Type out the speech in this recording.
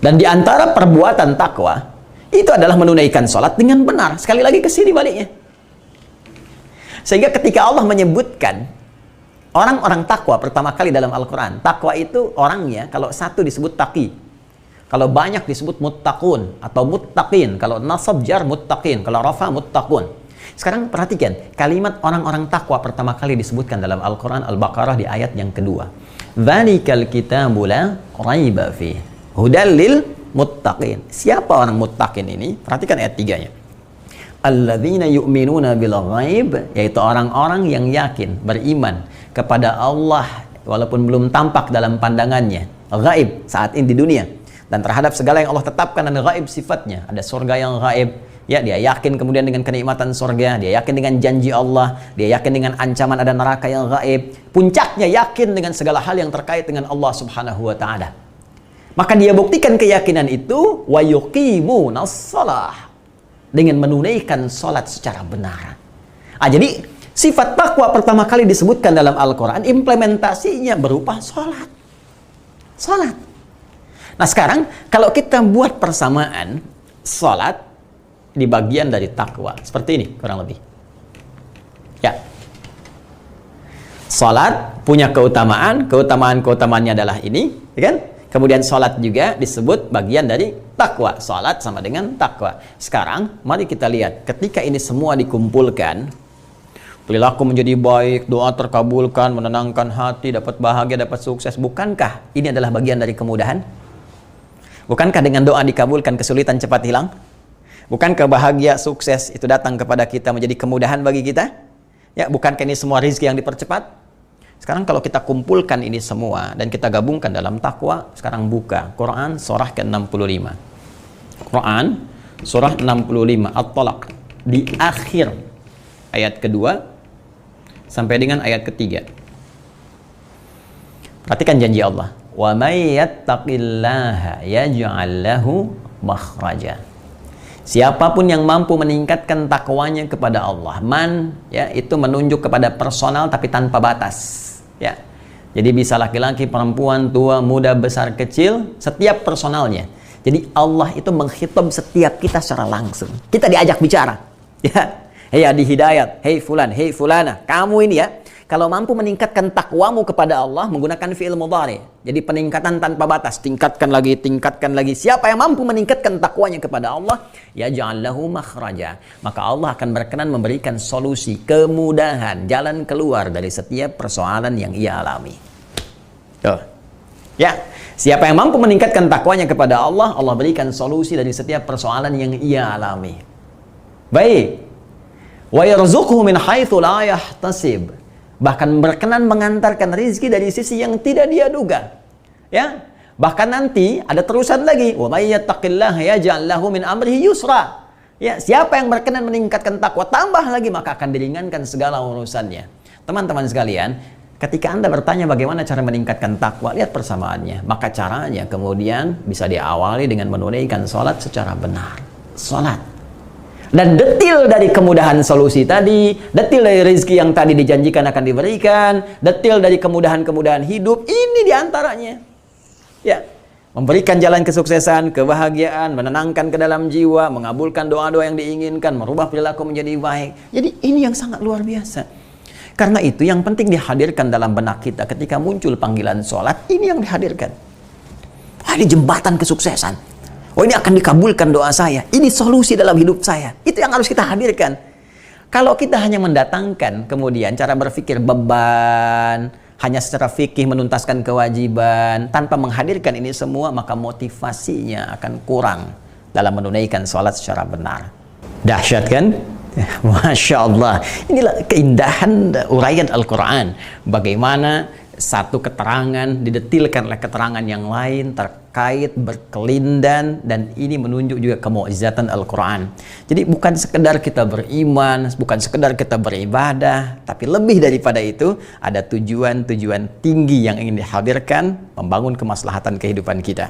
Dan di antara perbuatan takwa itu adalah menunaikan sholat dengan benar. Sekali lagi ke sini baliknya. Sehingga ketika Allah menyebutkan orang-orang takwa pertama kali dalam Al-Quran, takwa itu orangnya kalau satu disebut taqi, kalau banyak disebut muttaqun atau muttaqin, kalau nasab jar muttaqin, kalau rafa muttaqun. Sekarang perhatikan, kalimat orang-orang takwa pertama kali disebutkan dalam Al-Quran Al-Baqarah di ayat yang kedua. Dzalikal kitabu la raiba fihi hudal lil muttaqin. Siapa orang muttaqin ini? Perhatikan ayat 3-nya. Alladzina yu'minuna bil ghaib, yaitu orang-orang yang yakin, beriman kepada Allah walaupun belum tampak dalam pandangannya, ghaib saat ini di dunia, dan terhadap segala yang Allah tetapkan dan ghaib sifatnya. Ada surga yang ghaib, ya, dia yakin kemudian dengan kenikmatan surga, dia yakin dengan janji Allah, dia yakin dengan ancaman ada neraka yang gaib, puncaknya yakin dengan segala hal yang terkait dengan Allah Subhanahu wa taala. Maka dia buktikan keyakinan itu wa yuqimunas shalah, dengan menunaikan salat secara benar. Jadi sifat takwa pertama kali disebutkan dalam Al-Qur'an, implementasinya berupa salat. Salat. Nah, sekarang kalau kita buat persamaan salat di bagian dari takwa, seperti ini kurang lebih. Ya. Salat punya keutamaannya adalah ini, ya kan? Kemudian salat juga disebut bagian dari takwa. Salat sama dengan takwa. Sekarang mari kita lihat, ketika ini semua dikumpulkan, perilaku menjadi baik, doa terkabulkan, menenangkan hati, dapat bahagia, dapat sukses, bukankah ini adalah bagian dari kemudahan? Bukankah dengan doa dikabulkan kesulitan cepat hilang? Bukankah bahagia, sukses itu datang kepada kita menjadi kemudahan bagi kita? Ya, bukankah ini semua rezeki yang dipercepat? Sekarang kalau kita kumpulkan ini semua dan kita gabungkan dalam takwa, sekarang buka Quran surah ke-65. Quran surah 65 At-Talaq, di akhir ayat kedua sampai dengan ayat ketiga. Perhatikan janji Allah. Wa may yattaqillaha yaj'al lahu makhraja. Siapapun yang mampu meningkatkan takwanya kepada Allah, man, ya, itu menunjuk kepada personal tapi tanpa batas, ya. Jadi bisa laki-laki, perempuan, tua, muda, besar, kecil, setiap personalnya. Jadi Allah itu menghitab setiap kita secara langsung. Kita diajak bicara, ya. Hei adi hidayat, hei fulan, hei fulana, kamu ini ya, kalau mampu meningkatkan takwamu kepada Allah menggunakan fi'il mudhari. Jadi peningkatan tanpa batas, tingkatkan lagi, tingkatkan lagi. Siapa yang mampu meningkatkan takwanya kepada Allah, yaj'al lahu makhraja, maka Allah akan berkenan memberikan solusi, kemudahan, jalan keluar dari setiap persoalan yang ia alami. Tuh. Ya, siapa yang mampu meningkatkan takwanya kepada Allah, Allah berikan solusi dari setiap persoalan yang ia alami. Baik. Wa yarzuquhu min haitsu la yahtasib, bahkan berkenan mengantarkan rizki dari sisi yang tidak dia duga, ya. Bahkan nanti ada terusan lagi, wa may yattaqillaha yaj'al lahu min amrihi yusra, ya. Siapa yang berkenan meningkatkan takwa, tambah lagi, maka akan diringankan segala urusannya. Teman-teman sekalian, ketika Anda bertanya bagaimana cara meningkatkan takwa, lihat persamaannya. Maka caranya kemudian bisa diawali dengan menunaikan salat secara benar. Salat. Dan detil dari kemudahan solusi tadi, detil dari rezeki yang tadi dijanjikan akan diberikan, detil dari kemudahan-kemudahan hidup, ini diantaranya. Ya, memberikan jalan kesuksesan, kebahagiaan, menenangkan ke dalam jiwa, mengabulkan doa-doa yang diinginkan, merubah perilaku menjadi baik. Jadi ini yang sangat luar biasa. Karena itu yang penting dihadirkan dalam benak kita ketika muncul panggilan sholat, ini yang dihadirkan. Ini jembatan kesuksesan. Oh, ini akan dikabulkan doa saya. Ini solusi dalam hidup saya. Itu yang harus kita hadirkan. Kalau kita hanya mendatangkan kemudian cara berpikir beban, hanya secara fikih menuntaskan kewajiban, tanpa menghadirkan ini semua, maka motivasinya akan kurang dalam menunaikan sholat secara benar. Dahsyat kan? Masya Allah. Inilah keindahan uraian Al-Quran. Bagaimana satu keterangan didetilkan oleh keterangan yang lain terkait berkelindan, dan ini menunjuk juga kemukjizatan Al-Quran. Jadi bukan sekedar kita beriman, bukan sekedar kita beribadah, tapi lebih daripada itu ada tujuan-tujuan tinggi yang ingin dihadirkan, membangun kemaslahatan kehidupan kita.